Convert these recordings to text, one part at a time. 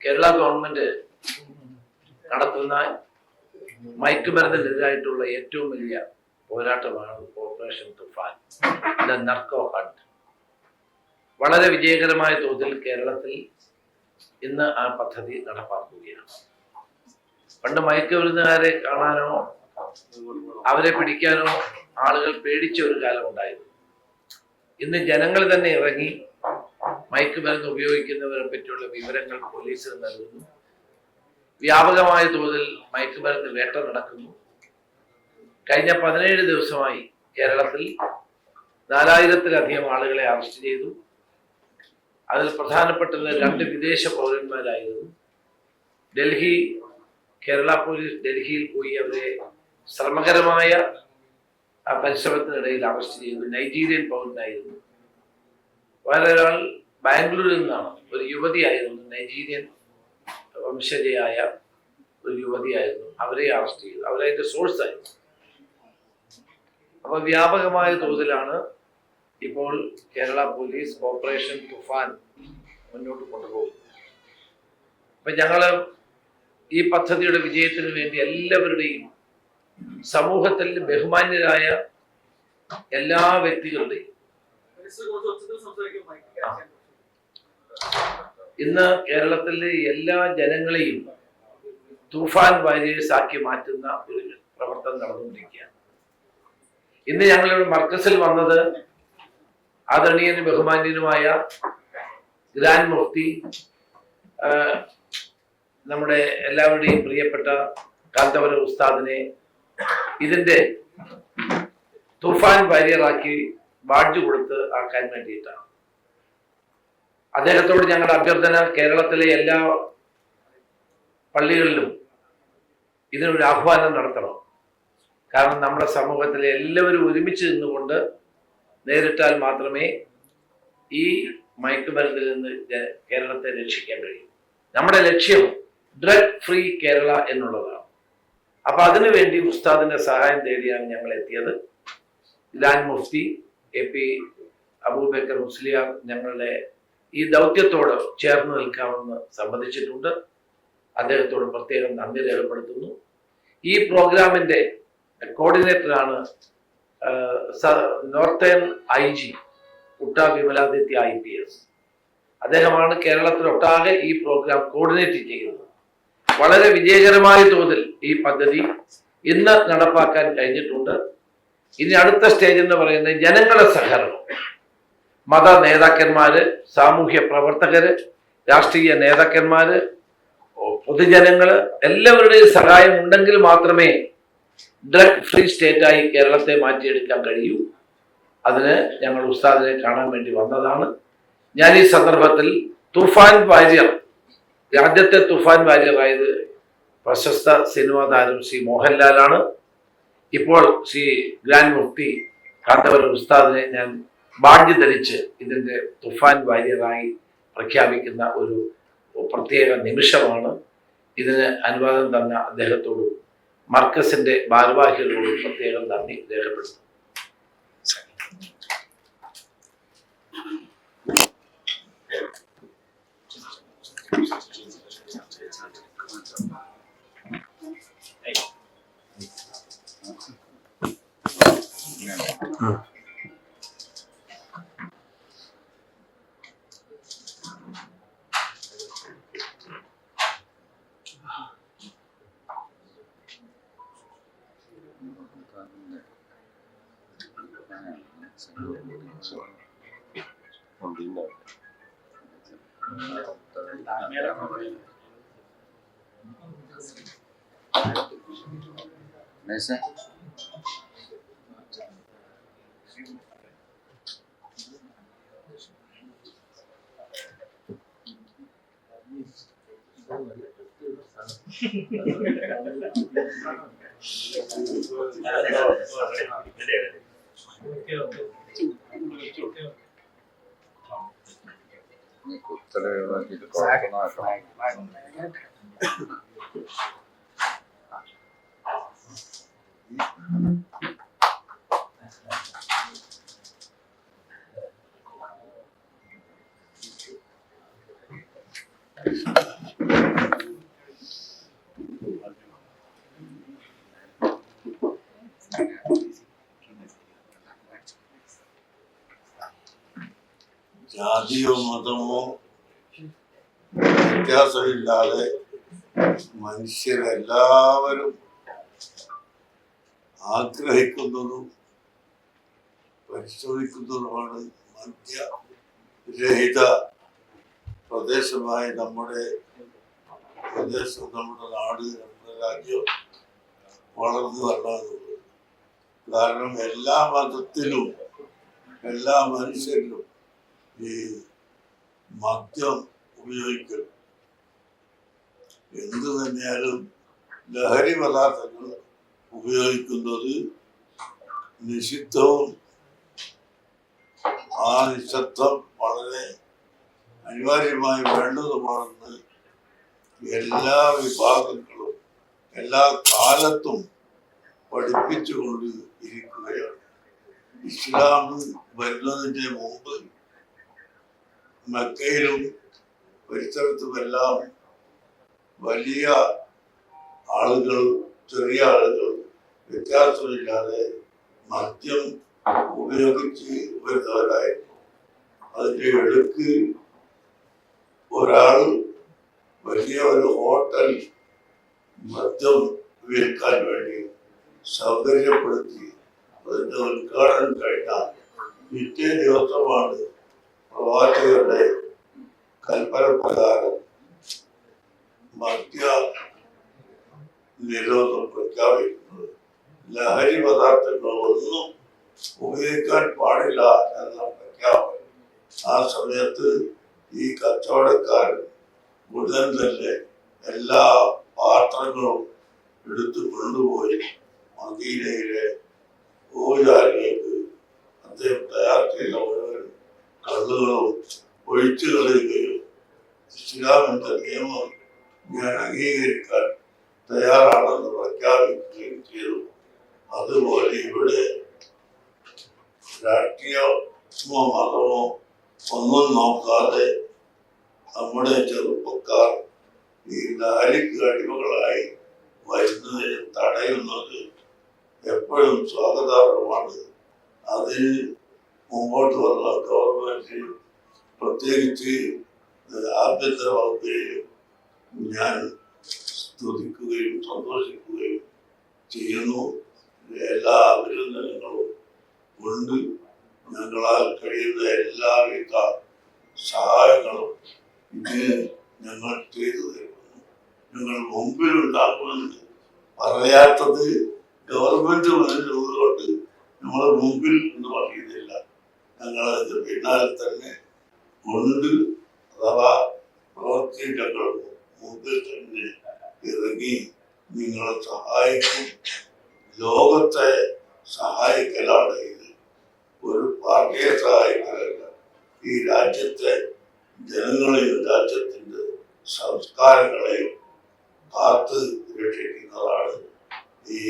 Kerala government നടത്തുന്ന മയക്കുമരുന്നിനെതിരായിട്ടുള്ള ഏറ്റവും വലിയ പോരാട്ടമാണ് operation Toofan, the narco hunt. വളരെ വിജയകരമായ തോതിൽ കേരളത്തിൽ ഇന്ന് ആ പദ്ധതി നടപ്പാക്കുകയാണ്. പണ്ട് മയക്കുമരുന്നുകാരെ കാണാനോ അവരെ പിടിക്കാനോ ആളുകൾ പേടിച്ച ഒരു കാലം ഉണ്ടായിരുന്നു. ഇന്ന് ജനങ്ങൾ തന്നെ ഇറങ്ങി മയക്കുമരുന്ന് ഉപയോഗിക്കുന്നവരെ പറ്റിയുള്ള വിവരങ്ങൾ പോലീസിന് നൽകുന്നു. വ്യാപകമായ തോതിൽ മയക്കുമരുന്ന് വേട്ട നടക്കുന്നു. കഴിഞ്ഞ 17 ദിവസമായി കേരളത്തിൽ 4000-ത്തിലധികം ആളുകളെ അറസ്റ്റ് ചെയ്തു. അതിൽ പ്രധാനപ്പെട്ടത് 2 വിദേശ പൗരന്മാരായിരുന്നു. കേരള പോലീസ് ഡൽഹിയിൽ പോയി അവരെ ശ്രമകരമായ പരിശ്രമത്തിനിടയിൽ അറസ്റ്റ് ചെയ്തു. നൈജീരിയൻ പൗരനായിരുന്നു. വേറൊരാൾ ബാംഗ്ലൂരിൽ നിന്നാണ്, ഒരു യുവതിയായിരുന്നു, നൈജീരിയൻ വംശജയായ ഒരു യുവതിയായിരുന്നു. അവരെ അറസ്റ്റ് ചെയ്തു. അവരതിന്റെ സോഴ്സ് ആയിരുന്നു. അപ്പൊ വ്യാപകമായ തോതിലാണ് ഇപ്പോൾ കേരള പോലീസ് ഓപ്പറേഷൻ തുഫാൻ മുന്നോട്ട് കൊണ്ടുപോകുന്നത്. അപ്പൊ ഞങ്ങള് ഈ പദ്ധതിയുടെ വിജയത്തിന് വേണ്ടി എല്ലാവരുടെയും, സമൂഹത്തിൽ ബഹുമാന്യരായ എല്ലാ വ്യക്തികളുടെയും, ഇന്ന് കേരളത്തിലെ എല്ലാ ജനങ്ങളെയും തൂഫാൻ വാരിയേഴ്സ് ആക്കി മാറ്റുന്ന ഒരു പ്രവർത്തനം നടന്നുകൊണ്ടിരിക്കുകയാണ്. ഇന്ന് ഞങ്ങളുടെ മർക്കസിൽ വന്നത് ആദരണീയനും ബഹുമാന്യനുമായ ഗ്രാൻഡ് മുഫ്തി, നമ്മുടെ എല്ലാവരുടെയും പ്രിയപ്പെട്ട കാന്തപുരം ഉസ്താദിനെ ഇതിന്റെ തൂഫാൻ വാരിയറാക്കി ബാഡ്ജ് കൊടുത്ത് ആക്കാൻ വേണ്ടിയിട്ടാണ്. അദ്ദേഹത്തോട് ഞങ്ങളുടെ അഭ്യർത്ഥന, കേരളത്തിലെ എല്ലാ പള്ളികളിലും ഇതിനൊരു ആഹ്വാനം നടത്തണം. കാരണം നമ്മുടെ സമൂഹത്തിലെ എല്ലാവരും ഒരുമിച്ച് നിന്നുകൊണ്ട് നേരിട്ടാൽ മാത്രമേ ഈ മയക്കുമരുന്നിൽ നിന്ന് കേരളത്തെ രക്ഷിക്കാൻ കഴിയൂ. നമ്മുടെ ലക്ഷ്യം ഡ്രഗ് ഫ്രീ കേരള എന്നുള്ളതാണ്. അപ്പൊ അതിനുവേണ്ടി ഉസ്താദിന്റെ സഹായം തേടിയാണ് ഞങ്ങൾ എത്തിയത്. ഗ്രാൻഡ് മുഫ്തി AP അബൂബക്കർ മുസ്ലിയാർ ഞങ്ങളുടെ ഈ ദൗത്യത്തോട് ചേർന്ന് നിൽക്കാമെന്ന് സമ്മതിച്ചിട്ടുണ്ട്. അദ്ദേഹത്തോട് പ്രത്യേകം നന്ദി രേഖപ്പെടുത്തുന്നു. ഈ പ്രോഗ്രാമിന്റെ കോർഡിനേറ്ററാണ് നോർത്തേൺ IG ഉട്ട വിമലാദിത്യ IPS. അദ്ദേഹമാണ് കേരളത്തിലൊട്ടാകെ ഈ പ്രോഗ്രാം കോർഡിനേറ്റ് ചെയ്യുന്നത്. വളരെ വിജയകരമായ തോതിൽ ഈ പദ്ധതി ഇന്ന് നടപ്പാക്കാൻ കഴിഞ്ഞിട്ടുണ്ട്. ഇനി അടുത്ത സ്റ്റേജ് എന്ന് പറയുന്നത് ജനങ്ങളുടെ സഹകരണം. മത നേതാക്കന്മാര്, സാമൂഹ്യ പ്രവർത്തകര്, രാഷ്ട്രീയ നേതാക്കന്മാര്, പൊതുജനങ്ങള് എല്ലാവരുടെയും സഹായം ഉണ്ടെങ്കിൽ മാത്രമേ ഡ്രഗ് ഫ്രീ സ്റ്റേറ്റായി കേരളത്തെ മാറ്റിയെടുക്കാൻ കഴിയൂ. അതിന് ഞങ്ങൾ ഉസ്താദിനെ കാണാൻ വേണ്ടി വന്നതാണ്. ഞാൻ ഈ സന്ദർഭത്തിൽ തുഫാൻ വാര്യർ, രാജ്യത്തെ തുഫാൻ വാര്യറായത് പ്രശസ്ത സിനിമാ താരം ശ്രീ മോഹൻലാലാണ്. ഇപ്പോൾ ശ്രീ ഗ്രാൻഡ് മുഫ്തി കാന്തപുരം ഉസ്താദിനെ ഞാൻ ബാഡ്ജ് ധരിച്ച് ഇതിന്റെ തുഫാൻ വാര്യറായി പ്രഖ്യാപിക്കുന്ന ഒരു പ്രത്യേക നിമിഷമാണ്. ഇതിന് അനുവാദം തന്ന അദ്ദേഹത്തോടും മർക്കസിന്റെ ഭാരവാഹികളോടും പ്രത്യേകം നന്ദി രേഖപ്പെടുത്തുന്നു. ജാതിയോ മതമോ വ്യത്യാസമില്ലാതെ മനുഷ്യരെല്ലാവരും ആഗ്രഹിക്കുന്നതും പരിശ്രമിക്കുന്നതുമാണ് മദ്യരഹിത പ്രദേശമായ നമ്മുടെ പ്രദേശം, നമ്മുടെ നാട്, നമ്മുടെ രാജ്യം വളർന്നു വരണമെന്നുള്ളത്. കാരണം എല്ലാ മതത്തിലും എല്ലാ മനുഷ്യരിലും ഈ മദ്യം ഉപയോഗിക്കൽ എന്തു തന്നെയാലും ലഹരി പദാർത്ഥങ്ങൾ ഉപയോഗിക്കുന്നത് നിഷിദ്ധവും ആ നിശബ്ദം വളരെ അനിവാര്യമായി വേണ്ടതുമാണെന്ന് എല്ലാ വിഭാഗങ്ങളും എല്ലാ കാലത്തും പഠിപ്പിച്ചുകൊണ്ട് ഇരിക്കുകയാണ്. ഇസ്ലാം വരുന്നതിൻ്റെ മുമ്പ് മക്കയിലും പരിസരത്തുമെല്ലാം വലിയ ആളുകൾ ചെറിയ ആളുകൾ വ്യത്യാസമില്ലാതെ മദ്യം ഉപയോഗിച്ച് വരുന്നവരായിരുന്നു. അതിൻ്റെ ഇടയ്ക്ക് ഒരാൾ വലിയ ഒരു ഹോട്ടൽ മദ്യം വിൽക്കാൻ വേണ്ടി സൗകര്യപ്പെടുത്തി അതിൻ്റെ ഉദ്ഘാടനം കഴിഞ്ഞ പിറ്റേ ദിവസമാണ് പ്രവാചകരുടെ കൽപ്പന പ്രകാരം മദ്യ നിരോധനം പ്രഖ്യാപിക്കുന്നത്. ലഹരി പദാർത്ഥങ്ങൾ ഒന്നും ഉപയോഗിക്കാൻ പാടില്ല എന്ന പ്രഖ്യാപനം. ആ സമയത്ത് ഈ കച്ചവടക്കാരൻ ഉടൻ തന്നെ എല്ലാ പാത്രങ്ങളും എടുത്തു കൊണ്ടുപോയി മദീനയിലെ ഓജാലിലേക്ക് അദ്ദേഹം തയ്യാർ ചെയ്ത മുഴുവൻ കള്ളുകളും ഒഴിച്ചു കളയുകയും ഇസ്ലാമിന്റെ നിയമം ഞാൻ അംഗീകരിക്കാൻ തയ്യാറാണെന്ന് പ്രഖ്യാപിക്കുകയും ചെയ്തു. അതുപോലെ ഇവിടെ രാഷ്ട്രീയമോ മതമോ ഒന്നും നോക്കാതെ നമ്മുടെ ചെറുപ്പക്കാർ ഈ ലഹരിക്ക് അടിമകളായി വരുന്നതിന് തടയുന്നത് എപ്പോഴും സ്വാഗതാർഹമാണ്. അതിന് മുമ്പോട്ട് വന്ന ഗവൺമെന്റ്, പ്രത്യേകിച്ച് ആഭ്യന്തര വകുപ്പിനെയും ഞാൻ സ്തുതിക്കുകയും സന്തോഷിക്കുകയും ചെയ്യുന്നു. എല്ലാ അഭിനന്ദനങ്ങളും കൊണ്ട് ഞങ്ങളാൽ കഴിയുന്ന എല്ലാവിധ സഹായങ്ങളും ഇതിന് ഞങ്ങൾ ചെയ്തു തരുന്നു. ഞങ്ങൾ മുമ്പിലുണ്ടാക്കുമെന്ന് പറയാത്തത് ഗവൺമെന്റ് വരുന്നതുകൊണ്ട് നമ്മൾ മുമ്പിൽ എന്ന് പറയുന്നില്ല. ഞങ്ങളത് പിന്നാലെ തന്നെ കൊണ്ട് അഥവാ പ്രവർത്തി ഞങ്ങൾ മുമ്പിൽ തന്നെ ഇറങ്ങി നിങ്ങളെ സഹായിക്കും. ലോകത്തെ സഹായിക്കലാണ് ഇത്, ഒരു പാർട്ടിയെ സഹായിക്കലല്ല. ഈ രാജ്യത്തെ ജനങ്ങളെയും രാജ്യത്തിൻ്റെ സംസ്കാരങ്ങളെയും കാത്ത് രക്ഷിക്കുന്നതാണ് ഈ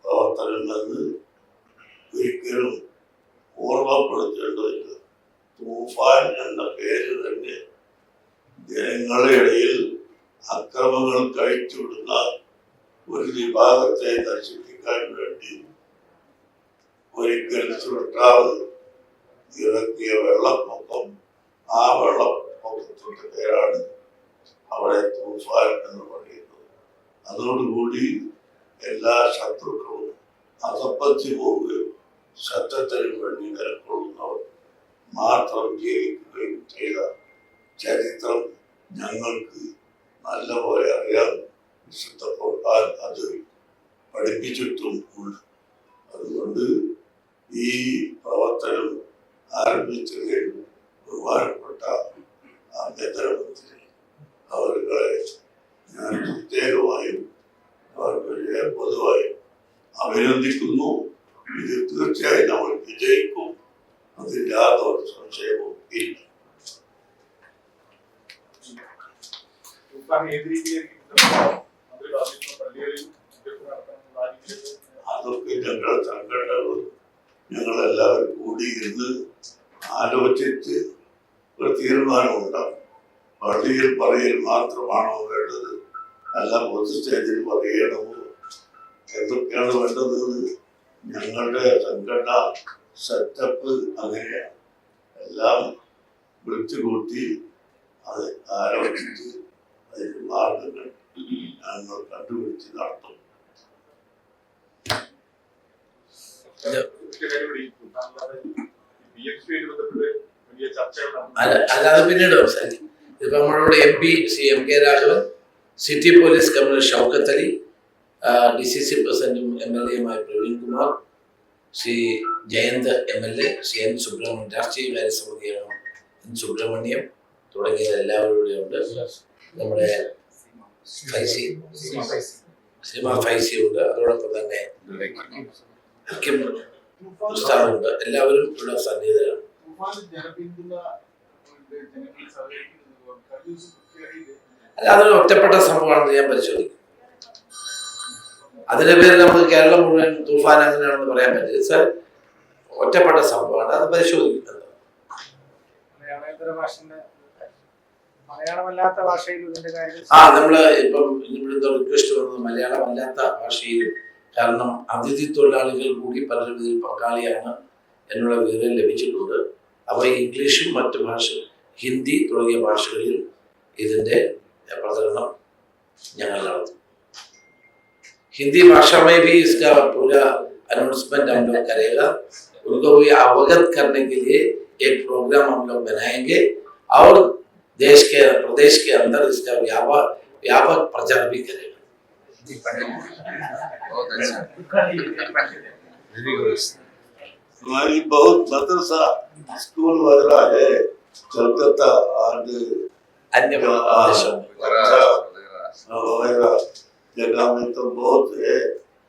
പ്രവർത്തനമെന്ന് ഒരിക്കലും ഓർമ്മപ്പെടുത്തേണ്ടതില്ല. തൂഫാൻ എന്ന പേര് തന്നെ ജനങ്ങളുടെ ഇടയിൽ അക്രമങ്ങൾ കഴിച്ചുവിടുന്ന ഒരു വിഭാഗത്തെ നശിപ്പിക്കാൻ വേണ്ടി ഒരിക്കൽ സൃഷ്ടാവ് ഇറക്കിയ വെള്ളപ്പൊക്കം. ആ വെള്ളപ്പൊക്കത്തിന്റെ പേരാണ് അവിടെ തൂഫാൻ എന്ന് പറയുന്നത്. അതോടുകൂടി എല്ലാ ശത്രുക്കളും അധപ്പത്തി പോവുകയും സത്യത്തിന് വേണ്ടി നിലകൊള്ളുന്നവർ മാത്രം ജീവിക്കുകയും ചെയ്ത ചരിത്രം ഞങ്ങൾക്ക് നല്ലപോലെ അറിയാം. വിശുദ്ധ ഖുർആൻ അത് പഠിപ്പിച്ചിട്ടും ഉണ്ട്. അതുകൊണ്ട് ഈ പ്രവർത്തനം ആരംഭിച്ചതിൽ ബഹുമാനപ്പെട്ട ആഭ്യന്തരമന്ത്രി അവരുടെ ഞാൻ പ്രത്യേകമായും അവർക്ക് പൊതുവായും അഭിനന്ദിക്കുന്നു. ഇത് തീർച്ചയായും നമ്മൾ വിജയിക്കും, അതിൽ യാതൊരു സംശയവും ഇല്ല. അതൊക്കെ ഞങ്ങളുടെ സംഘടനകൾ ഞങ്ങളെല്ലാവരും കൂടിയിരുന്ന് ആലോചിച്ച് ഒരു തീരുമാനമുണ്ടാകും. പള്ളിയിൽ പറയൽ മാത്രമാണോ വേണ്ടത്, അല്ല പൊതു സ്റ്റേജിൽ പറയണമോ, എന്തൊക്കെയാണ് വേണ്ടതെന്ന് ഞങ്ങളുടെ സംഘടന സെറ്റപ്പ് അങ്ങനെയാണ്. എല്ലാം വിളിച്ചു കൂട്ടി അത് ആലോചിച്ച് അതിന് മാർഗങ്ങൾ ഞങ്ങൾ കണ്ടുപിടിച്ച് നടത്തും. അല്ലാതെ പിന്നീട് സംസാരിക്കും. ഇപ്പൊ നമ്മളോട് MP Shri MK Raghavan, city police commissioner Shoukath Ali, DCC പ്രസിഡന്റും MLA Praveen Kumar, Shri Jayanth MLA, Shri N Subrahmanyam, രാഷ്ട്രീയകാര്യ സമിതി N സുബ്രഹ്മണ്യം തുടങ്ങിയ എല്ലാവരും ഇവിടെ ഉണ്ട്. നമ്മുടെ ഫൈസി ഉണ്ട്. അതോടൊപ്പം തന്നെ ഹക്കിം ഉസ്താദുണ്ട്. എല്ലാവരും ഇവിടെ സന്നിഹിതരാണ്. അല്ല, അതൊരു ഒറ്റപ്പെട്ട സംഭവമാണെന്ന് ഞാൻ പരിശോധിക്കും. അതിന്റെ പേരിൽ നമുക്ക് കേരളം മുഴുവൻ തൂഫാൻ അങ്ങനെയാണെന്ന് പറയാൻ പറ്റില്ല സാർ. ഒറ്റപ്പെട്ട സംഭവമാണ്, അത് പരിശോധിക്കുന്നത്. നമ്മള് ഇപ്പം ഇവിടുത്തെ റിക്വസ്റ്റ് വന്നത് മലയാളം അല്ലാത്ത ഭാഷയിലും, കാരണം അതിഥി തൊഴിലാളികൾ കൂടി പലരും ഇതിൽ പങ്കാളിയാണ് എന്നുള്ള വിവരം ലഭിച്ചിട്ടുണ്ട്. അപ്പോൾ ഇംഗ്ലീഷും മറ്റു ഭാഷ, ഹിന്ദി തുടങ്ങിയ ഭാഷകളിൽ ഇതിൻ്റെ प्रदर्शन ഞങ്ങൾ നടത്തും. हिंदी भाषा में भी इसका पूरा अनाउंसमेंट हम लोग करेगा. उनको भी अवगत करने के लिए एक प्रोग्राम हम लोग बनाएंगे और देश के प्रदेश के अंदर इसका व्यापक प्रचार भी करेगा. हमारी बहुत मदरसा स्कूल वगैरह है कलकत्ता और अन्य प्रदेशों वगैरह जगह में तो बहुत है.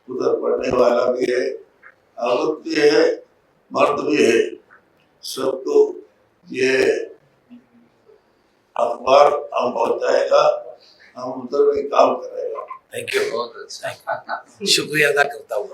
उधर पढ़ने वाला भी है, औरत भी है, मर्द भी है. सबको ये अखबार हम पहुंचाएगा, हम उधर भी काम करेगा. थैंक यू, शुक्रिया अदा करता हूँ.